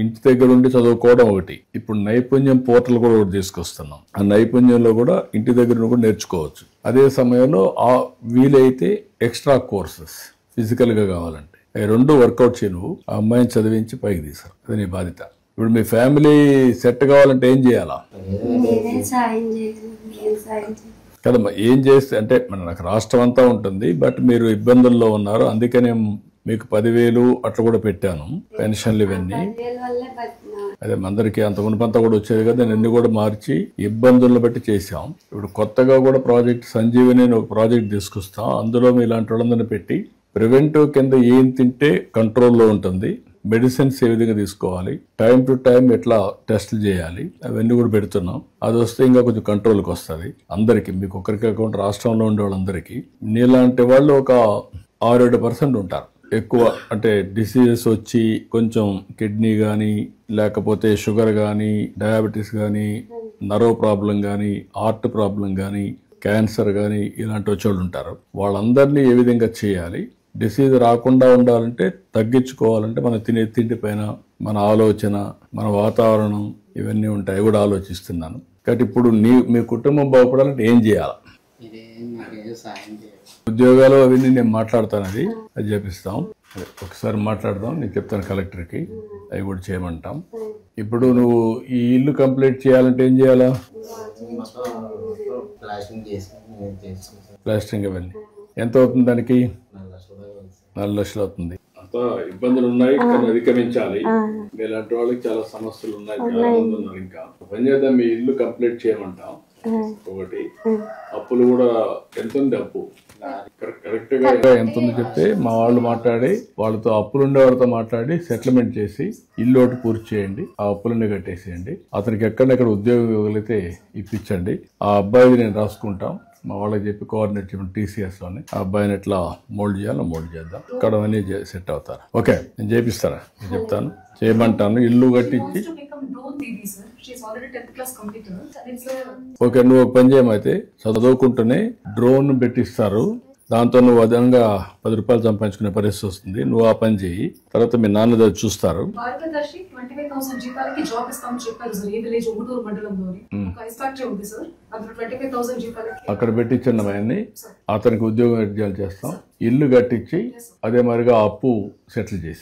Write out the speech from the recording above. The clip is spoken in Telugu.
ఇంటి దగ్గర ఉండి చదువుకోవడం ఒకటి, ఇప్పుడు నైపుణ్యం పోర్టల్ కూడా ఒకటి తీసుకొస్తున్నాం. ఆ నైపుణ్యంలో కూడా ఇంటి దగ్గర కూడా నేర్చుకోవచ్చు. అదే సమయంలో వీలైతే ఎక్స్ట్రా కోర్సెస్ ఫిజికల్గా కావాలంటే అవి రెండు వర్కౌట్ చేయి. నువ్వు ఆ అమ్మాయిని చదివించి పైకి తీసారు, అది నీ బాధ్యత. ఇప్పుడు మీ ఫ్యామిలీ సెట్ కావాలంటే ఏం చేయాలా కదమ్మా? ఏం చేస్తే అంటే నాకు రాష్ట్రం అంతా ఉంటుంది, బట్ మీరు ఇబ్బందుల్లో ఉన్నారు, అందుకనే మీకు 10,000 అట్లా కూడా పెట్టాను, పెన్షన్లు ఇవన్నీ. అదే అందరికి అంత మునుపంతా కూడా వచ్చేది కదా, నేను కూడా మార్చి ఇబ్బందులను బట్టి చేశాం. ఇప్పుడు కొత్తగా కూడా ప్రాజెక్ట్ సంజీవని ఒక ప్రాజెక్ట్ తీసుకొస్తాం. అందులో మీ ఇలాంటి వాళ్ళందరినీ పెట్టి ప్రివెంటివ్ కింద ఏం తింటే కంట్రోల్లో ఉంటుంది, మెడిసిన్స్ ఏ విధంగా తీసుకోవాలి, టైం టు టైం ఎట్లా టెస్టులు చేయాలి, అవన్నీ కూడా పెడుతున్నాం. అది వస్తే ఇంకా కొంచెం కంట్రోల్కి వస్తుంది అందరికి, మీకు ఒకరికి కాకుండా రాష్ట్రంలో ఉండే వాళ్ళందరికీ. నీలాంటి వాళ్ళు ఒక 6-7% ఉంటారు ఎక్కువ, అంటే డిసీజెస్ వచ్చి కొంచెం కిడ్నీ కానీ, లేకపోతే షుగర్ కానీ, డయాబెటీస్ కానీ, నర్వ్ ప్రాబ్లం కానీ, హార్ట్ ప్రాబ్లం కానీ, క్యాన్సర్ కానీ ఇలాంటి వచ్చేవాళ్ళు ఉంటారు. వాళ్ళందరినీ ఏ విధంగా చేయాలి, డిసీజ్ రాకుండా ఉండాలంటే, తగ్గించుకోవాలంటే మన తినే తిండి పైన, మన ఆలోచన, మన వాతావరణం ఇవన్నీ ఉంటాయి కూడా ఆలోచిస్తున్నాను. కాబట్టి ఇప్పుడు మీ కుటుంబం బాగుపడాలంటే ఏం చేయాలి? ఉద్యోగాలు అవన్నీ నేను మాట్లాడతాను, అది చేపిస్తాం. ఒకసారి మాట్లాడదాం, నేను చెప్తాను కలెక్టర్కి, అవి కూడా చేయమంటాం. ఇప్పుడు నువ్వు ఈ ఇల్లు కంప్లీట్ చేయాలంటే ఏం చేయాలా? ప్లాస్టరింగ్ అవన్నీ ఎంత అవుతుంది? దానికి 4 లక్షలు అవుతుంది. అంత ఇబ్బందులు ఉన్నాయి, కానీ అధిగమించాలి. మీలాంటి వాళ్ళకి చాలా సమస్యలు ఉన్నాయి, చాలా మంది ఉన్నారు. ఇంకా పని చేద్దాం, మీ ఇల్లు కంప్లీట్ చేయమంటాం. ఒకటి అప్పులు కూడా ఎంత ఉంది, అప్పు కరెక్ట్ గా ఎంత ఉంది చెప్తే మా వాళ్ళు మాట్లాడి, వాళ్ళతో అప్పులు ఉండే వాళ్ళతో మాట్లాడి సెటిల్మెంట్ చేసి ఇల్లు ఒకటి పూర్తి చేయండి, ఆ అప్పులన్నీ కట్టేసేయండి. అతనికి ఎక్కడెక్కడ ఉద్యోగం ఇవ్వగలిగితే ఇప్పించండి. ఆ అబ్బాయిది నేను రాసుకుంటాం, మా వాళ్ళకి చెప్పి కోఆర్డినేట్ చేయడం TCS లోనే. ఆ అబ్బాయిని ఎట్లా మోల్డ్ చేయాలో మోల్డ్ చేద్దాం, ఇక్కడ అన్నీ సెట్ అవుతారు. ఓకే, నేను చేపిస్తారా? నేను చెప్తాను, చేయమంటాను. ఇల్లు కట్టించి ఓకే, నువ్వు ఒక పని చేయమైతే, చదువుకుంటూనే డ్రోన్ పెట్టిస్తారు, దాంతో నువ్వు అదనంగా 10 రూపాయలు సంపాదించుకునే పరిస్థితి వస్తుంది. నువ్వు ఆ పని చేయి, తర్వాత మీ నాన్న దగ్గర చూస్తారు. అక్కడ పెట్టించండి ఆయన్ని, అతనికి ఉద్యోగం చేస్తాం, ఇల్లు కట్టించి అదే మరిగా అప్పు సెటిల్ చేసి